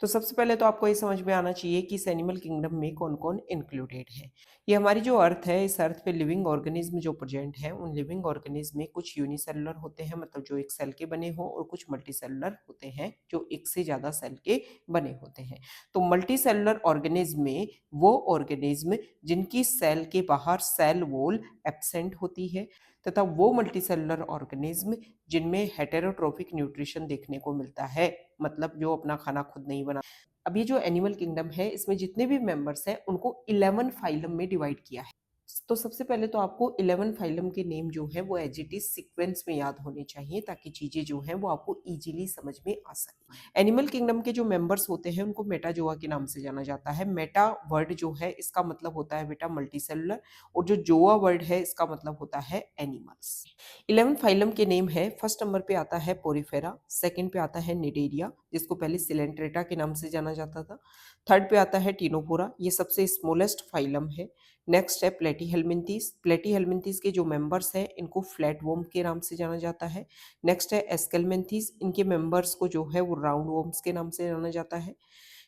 तो सबसे पहले तो आपको ये समझ में आना चाहिए कि इस एनिमल किंगडम में कौन-कौन इंक्लूडेड है। ये हमारी जो अर्थ है, इस अर्थ पे लिविंग ऑर्गेनिज्म जो प्रेजेंट है, उन लिविंग ऑर्गेनिज्म में कुछ यूनिसेलुलर होते हैं, मतलब जो एक सेल के बने हों, और कुछ मल्टीसेलुलर होते हैं जो एक से ज़्यादा सेल के बने होते हैं। तो मल्टीसेलुलर ऑर्गेनिज्म में वो ऑर्गेनिज्म जिनकी सेल के बाहर सेल वॉल एब्सेंट होती है, तथा वो मल्टीसेलुलर ऑर्गेनिज्म जिनमें हेटेरोट्रोफिक न्यूट्रिशन देखने को मिलता है, मतलब जो अपना खाना खुद नहीं बना। अब ये जो एनिमल किंगडम है, इसमें जितने भी मेंबर्स हैं उनको 11 फाइलम में डिवाइड किया है। तो सबसे पहले तो आपको 11 फाइलम के नेम जो है वो एज इट इज सीक्वेंस में याद होने चाहिए, ताकि चीजें जो हैं वो आपको इजीली समझ में आ सके। एनिमल किंगडम के जो मेंबर्स होते हैं उनको मेटाजोआ के नाम से जाना जाता है। मेटा वर्ड जो है इसका मतलब होता है बेटा मल्टीसेलुलर, और जो जोआ वर्ड है इसका मतलब होता है एनिमल्स। 11 फाइलम के नेम है। फर्स्ट नंबर पे आता है पोरीफेरा, सेकंड पे आता है निडेरिया जिसको पहले सिलेंट्रेटा के नाम से जाना जाता था, थर्ड पे आता है टीनोफोरा, ये सबसे स्मॉलेस्ट फाइलम है। नेक्स्ट है प्लेटीहेल्मिंथीज। प्लेटीहेल्मिंथीज के जो मेंबर्स हैं इनको फ्लैटवॉर्म के नाम से जाना जाता है। नेक्स्ट है एस्केलमेंथीज, इनके मेंबर्स को जो है वो राउंड वॉर्म्स के नाम से जाना जाता है।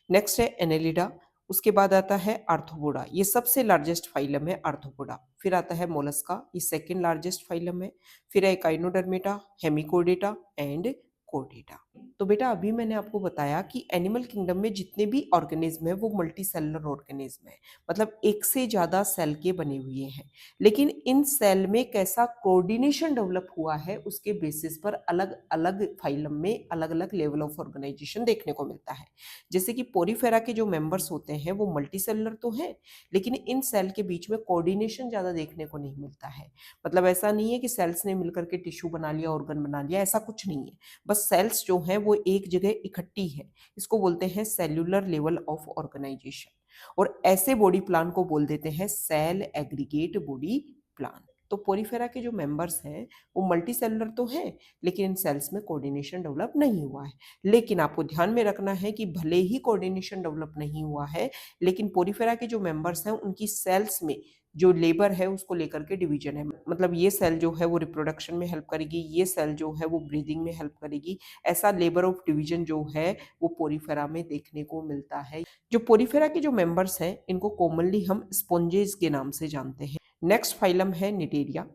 नेक्स्ट है एनेलिडा, उसके बाद आता है आर्थ्रोपोडा, ये सबसे लार्जेस्ट फाइलम है आर्थ्रोपोडा। फिर आता है मोलस्का, ये सेकंड लार्जेस्ट फाइलम है। फिर है एकाइनोडर्मेटा, हेमिकोडेटा एंड कोडेटा। तो बेटा अभी मैंने आपको बताया कि एनिमल किंगडम में जितने भी ऑर्गेनिज्म है वो मल्टी सेलुलर ऑर्गेनिज्म है, मतलब एक से ज्यादा सेल के बने हुए हैं। लेकिन इन सेल में कैसा कोऑर्डिनेशन डेवलप हुआ है उसके बेसिस पर अलग अलग फाइलम में अलग अलग लेवल ऑफ ऑर्गेनाइजेशन देखने को मिलता है। जैसे कि पोरीफेरा के जो मेंबर्स होते हैं वो मल्टी सेलुलर तो हैं, लेकिन इन सेल के बीच में कोऑर्डिनेशन ज्यादा देखने को नहीं मिलता है। मतलब ऐसा नहीं है कि सेल्स ने मिलकर के टिश्यू बना लिया, ऑर्गन बना लिया, ऐसा कुछ नहीं है। बस सेल्स जो है वो एक जगह इकट्ठी है, इसको बोलते हैं सेल्यूलर लेवल ऑफ ऑर्गेनाइजेशन। और ऐसे बॉडी प्लान को बोल देते हैं सेल एग्रीगेट बॉडी प्लान। तो पोरीफेरा के जो मेंबर्स हैं वो मल्टी सेलुलर तो हैं, लेकिन इन सेल्स में कोऑर्डिनेशन डेवलप नहीं हुआ है। लेकिन आपको ध्यान में रखना है कि भले ही कोऑर्डिनेशन डेवलप नहीं हुआ है, लेकिन पोरीफेरा के जो मेंबर्स हैं उनकी सेल्स में जो लेबर है उसको लेकर के डिवीजन है। मतलब ये सेल जो है वो रिप्रोडक्शन में हेल्प करेगी, ये सेल जो है वो ब्रीदिंग में हेल्प करेगी। ऐसा लेबर ऑफ डिवीजन जो है वो पोरीफेरा में देखने को मिलता है। जो पोरीफेरा के जो मेंबर्स हैं इनको कॉमनली हम स्पॉन्जेस के नाम से जानते हैं। नेक्स्ट फाइलम है निडेरिया।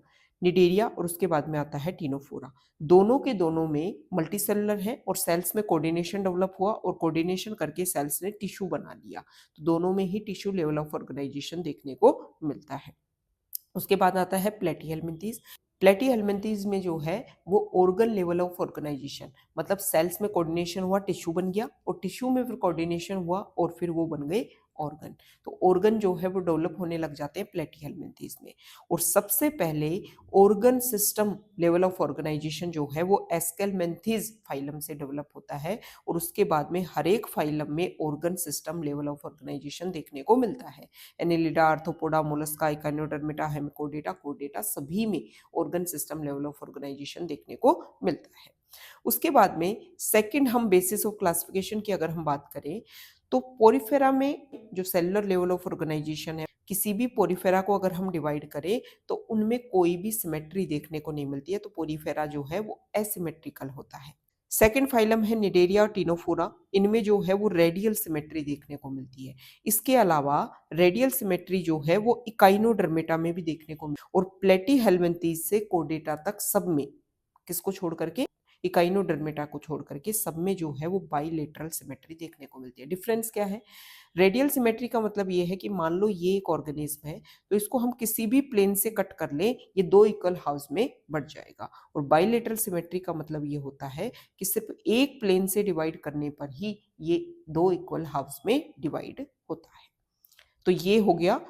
निडेरिया और उसके बाद में आता है टीनोफोरा। दोनों के दोनों में मल्टीसेलुलर है और सेल्स में कोऑर्डिनेशन डेवलप हुआ, और कोऑर्डिनेशन करके सेल्स ने टिश्यू बना लिया। तो दोनों में ही टिश्यू लेवल ऑफ ऑर्गेनाइजेशन देखने को मिलता है। उसके बाद आता है प्लेटीहेल्मिंथीज। प्लेटीहेल्मिंथीज में जो है वो ऑर्गन लेवल ऑफ ऑर्गेनाइजेशन, मतलब सेल्स में कोऑर्डिनेशन हुआ, टिश्यू बन गया, और टिश्यू में फिर कोऑर्डिनेशन हुआ और फिर वो बन गए ऑर्गन। तो ऑर्गन जो है वो डेवलप होने लग जाते हैं प्लेटीहेल्मिंथीज में। और सबसे पहले organ system level of organization जो है वो एस्केलमेंथीज फाइलम से डेवलप होता है, और उसके बाद में हर एक फाइलम में organ system level of organization देखने को मिलता है। Annelida, Arthropoda, Mollusca, Echinodermata, Hemichordata, कोडेटा सभी में organ system level of organization देखने को मिलता है। उसके बाद में सेकंड हम बेसिस ऑफ क्लासिफिकेशन की अगर हम बात करें, तो पोरीफेरा में जो सेलुलर लेवल ऑफ ऑर्गेनाइजेशन है, किसी भी पोरीफेरा को अगर हम डिवाइड करें तो उनमें कोई भी सिमेट्री देखने को नहीं मिलती है। तो पोरीफेरा जो है वो एसिमेट्रिकल होता है। सेकेंड फाइलम है निडेरिया और टीनोफोरा, इनमें जो है वो रेडियल सिमेट्री देखने को मिलती है। इसके अलावा रेडियल सिमेट्री जो है वो इकाइनोडर्मेटा में भी देखने को मिलती है, और प्लेटीहेल्मिंथीज से कोडेटा तक सब में, किसको छोड़ करके, इकाइनोडर्मेटा को छोड़ करके सब में जो है वो बाइलेटरल सिमेट्री देखने को मिलती है। डिफरेंस क्या है? रेडियल सिमेट्री का मतलब ये है कि मान लो ये एक ऑर्गेनिज्म है, तो इसको हम किसी भी प्लेन से कट कर लें, ये दो इक्वल हाफ्स में बढ़ जाएगा। और बाइलेटरल सिमेट्री का मतलब ये होता है कि सिर्फ एक प्लेन से डिवाइड करने पर ही ये दो इक्वल हाफ्स में डिवाइड होता है। तो ये हो गया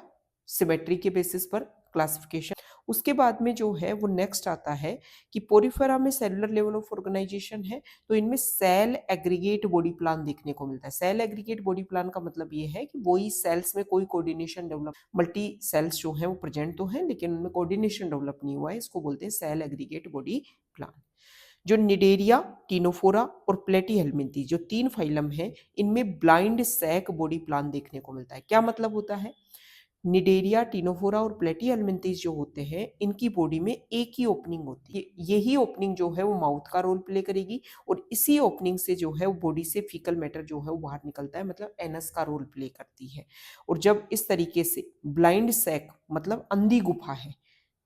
सिमेट्री के बेसिस पर क्लासिफिकेशन। उसके बाद में जो है वो नेक्स्ट आता है कि पोरीफेरा में सेलुलर लेवल ऑफ ऑर्गेनाइजेशन है, तो इनमें सेल एग्रीगेट बॉडी प्लान देखने को मिलता है। सेल एग्रीगेट बॉडी प्लान का मतलब ये है कि वही सेल्स में कोई कोऑर्डिनेशन डेवलप, मल्टी सेल्स जो है वो प्रेजेंट तो है लेकिन उनमें कोऑर्डिनेशन डेवलप नहीं हुआ है, इसको बोलते हैं सेल एग्रीगेट बॉडी प्लान। जो निडेरिया, टीनोफोरा और प्लेटीहेल्मिंथीज जो तीन फाइलम है, इनमें ब्लाइंड सैक बॉडी प्लान देखने को मिलता है। क्या मतलब होता है? निडेरिया, टिनोफोरा और प्लेटीहेल्मिन्थेस जो होते हैं, इनकी बॉडी में एक ही ओपनिंग होती है। यही ओपनिंग जो है वो माउथ का रोल प्ले करेगी और इसी ओपनिंग से जो है वो बॉडी से फीकल मैटर जो है वो बाहर निकलता है, मतलब एनस का रोल प्ले करती है। और जब इस तरीके से ब्लाइंड सैक मतलब अंधी गुफा है,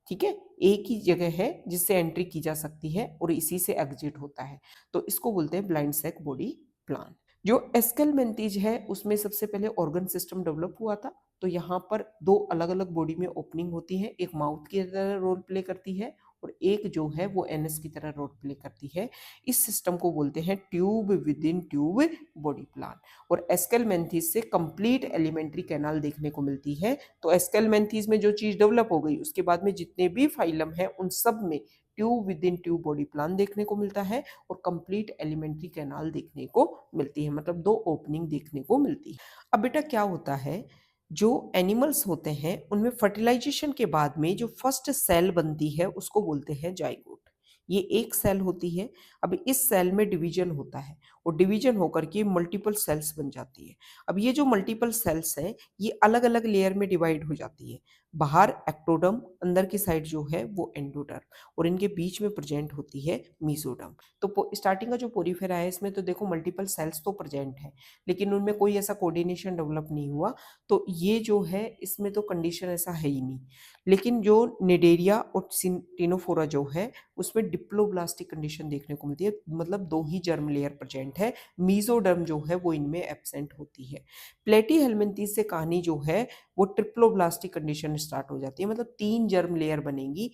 ठीक है, एक ही जगह है जिससे एंट्री की जा सकती है और इसी से एग्जिट होता है, तो इसको बोलते हैं ब्लाइंड सैक बॉडी प्लान। जो एस्केलमेंथीज है उसमें सबसे पहले ऑर्गन सिस्टम डेवलप हुआ था। तो यहाँ पर दो अलग अलग बॉडी में ओपनिंग होती है, एक माउथ की तरह रोल प्ले करती है और एक जो है वो एनएस की तरह रोल प्ले करती है। इस सिस्टम को बोलते हैं tube with in tube body plan. और एस्केलमेंथीज से कंप्लीट एलिमेंट्री कैनाल देखने को मिलती है। तो एस्केलमेंथीज में जो चीज डेवलप हो गई उसके बाद में जितने भी फाइलम है उन सब में tube with in tube body plan देखने को मिलता है और कंप्लीट एलिमेंट्री कैनाल देखने को मिलती है, मतलब दो ओपनिंग देखने को मिलती है। अब बेटा क्या होता है, जो एनिमल्स होते हैं उनमें फर्टिलाइजेशन के बाद में जो फर्स्ट सेल बनती है उसको बोलते हैं जाइगोट। ये एक सेल होती है। अब इस सेल में डिवीजन होता है और डिवीजन होकर के मल्टीपल सेल्स बन जाती है। अब ये जो मल्टीपल सेल्स हैं ये अलग अलग लेयर में डिवाइड हो जाती है। बाहर एक्टोडर्म, अंदर की साइड जो है वो एंडोडर्म और इनके बीच में प्रेजेंट होती है मीजोडर्म। तो स्टार्टिंग का जो पोरीफेरा है इसमें तो देखो मल्टीपल सेल्स तो प्रेजेंट है लेकिन उनमें कोई ऐसा कोऑर्डिनेशन डेवलप नहीं हुआ, तो ये जो है इसमें तो कंडीशन ऐसा है ही नहीं। लेकिन जो निडेरिया और टिनोफोरा जो है उसमें डिप्लोब्लास्टिक कंडीशन देखने को मिलती है, मतलब दो ही जर्म लेयर प्रेजेंट है, मीजोडर्म जो है वो इनमें एब्सेंट होती है। प्लेटीहेल्मिन्थेस से कहानी जो है वो ट्रिप्लोब्लास्टिक कंडीशन स्टार्ट हो जाती है, मतलब तीन जर्म लेयर बनेंगी,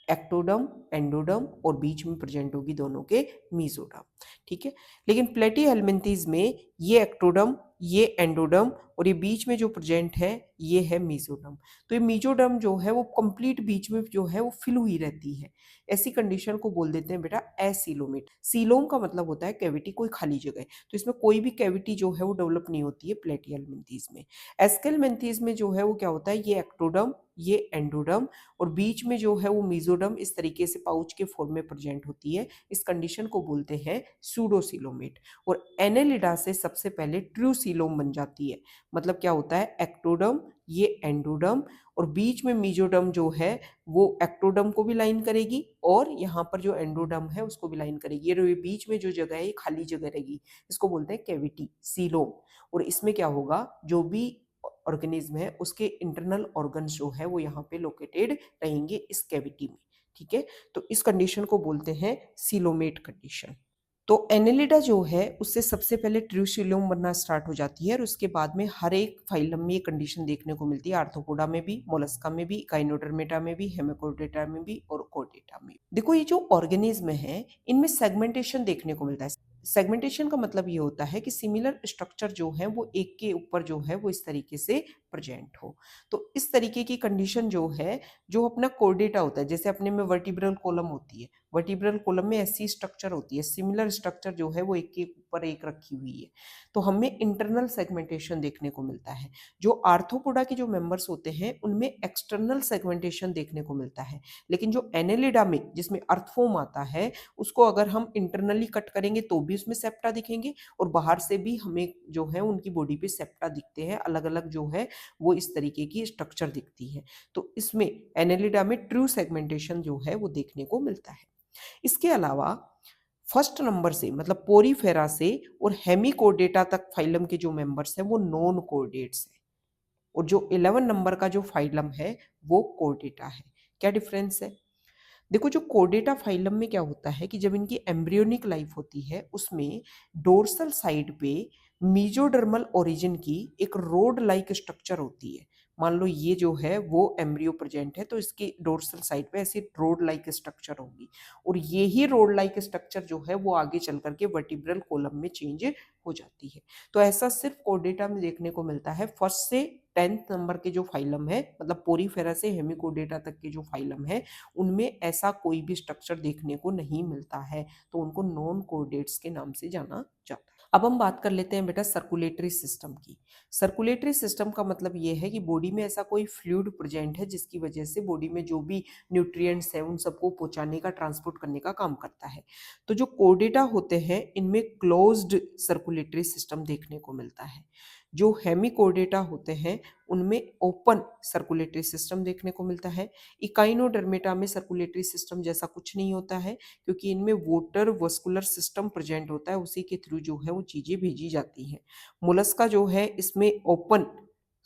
एक्टोडर्म, एंडोडर्म और बीच में प्रेजेंट होगी दोनों के मीजोडर्म, ठीक है। लेकिन प्लेटीहेल्मिन्थेस में ये एक्टोडर्म, ये एंडोडर्म और ये बीच में जो प्रेजेंट है ये है मीजोडर्म। तो ये मीजोडर्म जो है वो कंप्लीट बीच में जो है वो फिल हुई रहती है। ऐसी कंडीशन को बोल देते हैं बेटा एसीलोमेट। सीलोम का मतलब होता है कैविटी, कोई खाली जगह, तो इसमें कोई भी कैविटी जो है वो डेवलप नहीं होती है प्लेटीहेल्मिन्थेस में। एस्केलमेंथेस में जो है वो क्या होता है, ये एक्टोडर्म, ये एंडोडर्म और बीच में जो है वो मीजोडर्म इस तरीके से पाउच के फॉर्म में प्रेजेंट होती है। इस कंडीशन को बोलते हैं सूडोसीलोमेट। और एनेलिडा से सबसे पहले ट्रूसीलोम बन जाती है। मतलब क्या होता है, एक्टोडर्म, ये एंडोडर्म और बीच में मीजोडर्म जो है वो एक्टोडर्म को भी लाइन करेगी और यहाँ पर जो एंडोडर्म है उसको भी लाइन करेगी। ये बीच में जो जगह है ये खाली जगह रहेगी, इसको बोलते हैं कैविटी, सीलोम। और इसमें क्या होगा, जो भी ऑर्गेनिज्म है उसके इंटरनल ऑर्गन्स जो है वो यहाँ पे लोकेटेड रहेंगे इस कैविटी में, ठीक है। तो इस कंडीशन को बोलते हैं सीलोमेट कंडीशन। तो एनेलिडा जो है उससे सबसे पहले ट्रूसिलोम बनना स्टार्ट हो जाती है और उसके बाद में हर एक फाइलम में ये कंडीशन देखने को मिलती है, आर्थ्रोपोडा में भी, मोलस्का में भी, गाइनोडर्मेटा में भी, हेमिकोडेटा में भी और कोडेटा में। देखो ये जो ऑर्गेनिज्म है इनमें सेगमेंटेशन देखने को मिलता है। सेगमेंटेशन का मतलब ये होता है कि सिमिलर स्ट्रक्चर जो है वो एक के ऊपर जो है वो इस तरीके से प्रेजेंट हो। तो इस तरीके की कंडीशन जो है, जो अपना कोर्डेटा होता है, जैसे अपने में वर्टिब्रल कॉलम होती है, वर्टिब्रल कॉलम में ऐसी स्ट्रक्चर होती है, सिमिलर स्ट्रक्चर जो है वो एक के ऊपर एक रखी हुई है, तो हमें इंटरनल सेगमेंटेशन देखने को मिलता है। जो आर्थ्रोपोडा के जो मेंबर्स होते हैं उनमें एक्सटर्नल सेगमेंटेशन देखने को मिलता है। लेकिन जो एनेलिडा में जिसमें अर्थफॉर्म आता है उसको अगर हम इंटरनली कट करेंगे तो भी उसमें सेप्टा दिखेंगे और बाहर से भी हमें जो है उनकी बॉडी पे सेप्टा दिखते हैं, अलग अलग जो है वो इस तरीके की स्ट्रक्चर दिखती है। तो इसमें एनेलिडा में ट्रू सेगमेंटेशन जो है वो देखने को मिलता है। इसके अलावा फर्स्ट नंबर से मतलब पोरीफेरा से और हेमिकोडेटा तक फाइलम के जो मेंबर्स हैं वो नॉन कोऑर्डेट्स हैं और जो 11 नंबर का जो फाइलम है वो कोऑर्डेटा है। क्या डिफरेंस है, देखो जो कोर्डेटा फाइलम में क्या होता है कि जब इनकी एम्ब्रियोनिक लाइफ होती है उसमें डोर्सल साइड पे मीजोडर्मल ओरिजिन की एक रोड लाइक स्ट्रक्चर होती है। मान लो ये जो है वो एम्ब्रियो प्रेजेंट है तो इसकी डोर्सल साइड पे ऐसी रोड लाइक स्ट्रक्चर होगी और ये ही रोड लाइक स्ट्रक्चर जो है वो आगे चल करके वर्टिब्रल कॉलम में चेंज हो जाती है। तो ऐसा सिर्फ कोर्डेटा में देखने को मिलता है। फर्स्ट से 10th नंबर के जो फाइलम है, मतलब पोरीफेरा से हेमिकोडेटा तक के जो फाइलम है उनमें ऐसा कोई भी स्ट्रक्चर देखने को नहीं मिलता है, तो उनको नॉन कोऑर्डिनेट्स के नाम से जाना जाता है। अब हम बात कर लेते हैं बेटा सर्कुलेटरी सिस्टम की। सर्कुलेटरी सिस्टम का मतलब ये है कि बॉडी में ऐसा कोई फ्लूइड प्रेजेंट है जिसकी वजह से बॉडी में जो भी न्यूट्रिएंट्स हैं उन सबको पहुंचाने का, ट्रांसपोर्ट करने का काम करता है। तो जो कोर्डेटा होते हैं इनमें क्लोज्ड सर्कुलेटरी सिस्टम देखने को मिलता है। जो हेमिकोर्डेटा होते हैं उनमें ओपन सर्कुलेटरी सिस्टम देखने को मिलता है। इकाइनोडर्मेटा में सर्कुलेटरी सिस्टम जैसा कुछ नहीं होता है, क्योंकि इनमें वोटर वस्कुलर सिस्टम प्रेजेंट होता है, उसी के थ्रू जो है वो चीजें भेजी जाती हैं। मोलस्का जो है इसमें ओपन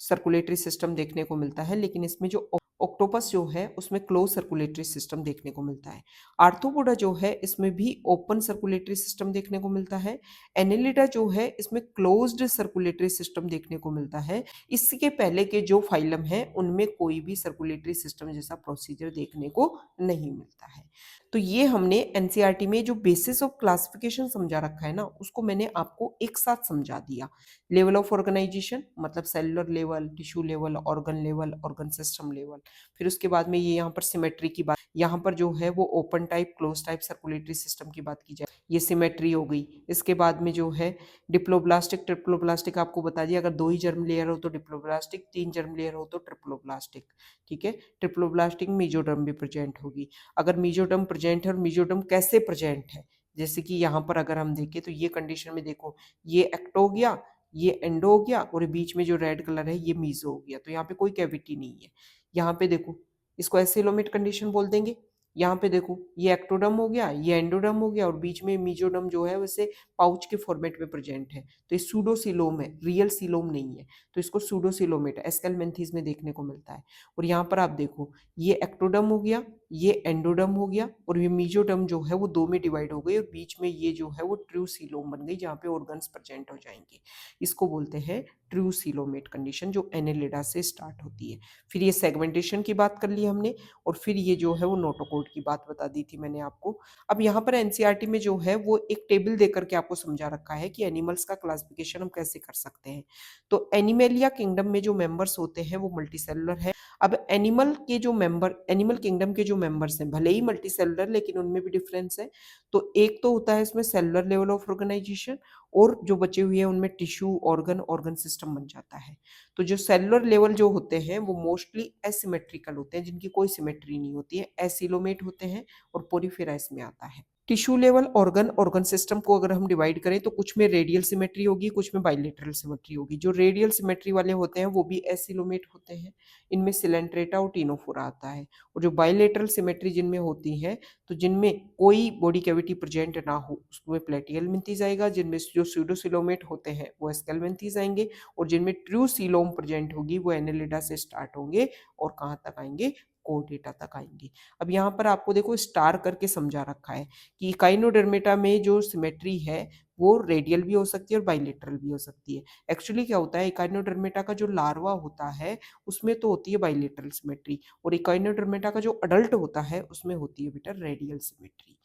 सर्कुलेटरी सिस्टम देखने को मिलता है, लेकिन इसमें जो ऑक्टोपस जो है उसमें क्लोज सर्कुलेटरी सिस्टम देखने को मिलता है। आर्थ्रोपोडा जो है इसमें भी ओपन सर्कुलेटरी सिस्टम देखने को मिलता है। एनेलिडा जो है इसमें क्लोज्ड सर्कुलेटरी सिस्टम देखने को मिलता है। इसके पहले के जो फाइलम है उनमें कोई भी सर्कुलेटरी सिस्टम जैसा प्रोसीजर देखने को नहीं मिलता है। तो ये हमने एनसीईआरटी में जो बेसिस ऑफ क्लासिफिकेशन समझा रखा है ना, उसको मैंने आपको एक साथ समझा दिया। लेवल ऑफ ऑर्गेनाइजेशन मतलब cellular level, tissue level, organ system level. फिर उसके बाद में ये यहाँ पर सिमेट्री की बात, यहाँ पर जो है वो open type close type circulatory system की बात की जाए, ये सिमेट्री हो गई। इसके बाद में जो है डिप्लोब्लास्टिक ट्रिप्लोब्लास्टिक आपको बता दिया, अगर 2 ही जर्म लेयर हो तो डिप्लोब्लास्टिक, 3 जर्म लेयर हो तो ट्रिप्लोब्लास्टिक। ठीक है, ट्रिप्लोब्लास्टिक मीजोडर्म भी प्रेजेंट होगी। अगर मीजोडर्म प्रेजेंट है, और मीजोडर्म कैसे प्रेजेंट है, जैसे कि यहाँ पर अगर हम देखें तो ये कंडीशन में देखो, ये एक्टो हो गया, ये एंडो हो गया, और बीच में जो रेड कलर है ये मीजो हो गया। तो यहाँ पे कोई कैविटी नहीं है। यहाँ पे देखो, इसको एसिलोमेट कंडीशन बोल देंगे। यहाँ पे देखो, ये एक्टोडर्म हो गया, ये एंडोडर्म हो गया, और बीच में मीजोडर्म जो है वैसे पाउच के फॉर्मेट में प्रेजेंट है। तो ये सूडोसिलोम है, रियल सिलोम नहीं है, तो इसको सूडोसिलोमेट एस्केलमेंथीज में देखने को मिलता है। और यहाँ पर आप देखो, ये एक्टोडर्म हो गया, ये एंडोडर्म हो गया, और ये मीजोडर्म जो है वो 2 में डिवाइड हो गई, और बीच में ये जो है वो ट्रू सीलोम बन गई, जहाँ पे ऑर्गन्स प्रेजेंट हो जाएंगे। इसको बोलते हैं ट्रू सीलोमेट कंडीशन, जो एनेलिडा से स्टार्ट होती है। फिर ये सेगमेंटेशन की बात कर ली हमने, और फिर ये जो है वो नोटोकोड की बात बता दी थी मैंने आपको। अब यहाँ पर एनसीईआरटी में जो है वो एक टेबल देकर के आपको समझा रखा है कि एनिमल्स का क्लासिफिकेशन हम कैसे कर सकते हैं। तो एनिमेलिया किंगडम में जो मेंबर्स होते हैं वो मल्टीसेलुलर है। अब एनिमल किंगडम के जो मेंबर्स हैं, भले ही मल्टीसेलुलर, लेकिन उनमें भी डिफरेंस है। तो एक तो होता है इसमें सेलुलर लेवल ऑफ ऑर्गेनाइजेशन, और जो बचे हुए हैं उनमें टिश्यू, ऑर्गन सिस्टम बन जाता है। तो जो सेलुलर लेवल जो होते हैं वो मोस्टली एसिमेट्रिकल होते हैं, जिनकी कोई सिमेट्री नहीं होती है, एसिलोमेट होते हैं, और पोरीफेरा इसमें आता है। टिश्यू लेवल ऑर्गन सिस्टम को अगर हम डिवाइड करें तो कुछ में रेडियल सिमेट्री होगी, कुछ में बाइलेटरल सिमेट्री होगी। जो रेडियल सिमेट्री वाले होते हैं वो भी एसिलोमेट होते हैं, इनमें सिलेंट्रेटा और टीनोफोरा आता है। और जो बाइलेटरल सिमेट्री जिनमें होती है, तो जिनमें कोई बॉडी कैविटी प्रेजेंट ना हो उसमें प्लेटिहेलमिंथेस आएगा, जिनमें जो स्यूडोसिलोमेट होते हैं वो एस्केलमेंथेस आएंगे, और जिनमें ट्रू सीलोम प्रेजेंट होगी वो एनेलिडा से स्टार्ट होंगे और कहाँ तक आएंगे, कोर्डेटा तक आएंगे। अब यहाँ पर आपको देखो स्टार करके समझा रखा है कि इकाइनोडर्मेटा में जो सिमेट्री है वो रेडियल भी हो सकती है और बाइलेटरल भी हो सकती है। एक्चुअली क्या होता है, इकाइनोडर्मेटा का जो लार्वा होता है उसमें तो होती है बाइलेटरल सिमेट्री, और इकाइनोडर्मेटा का जो अडल्ट होता है उसमें होती है बेटा रेडियल सिमेट्री।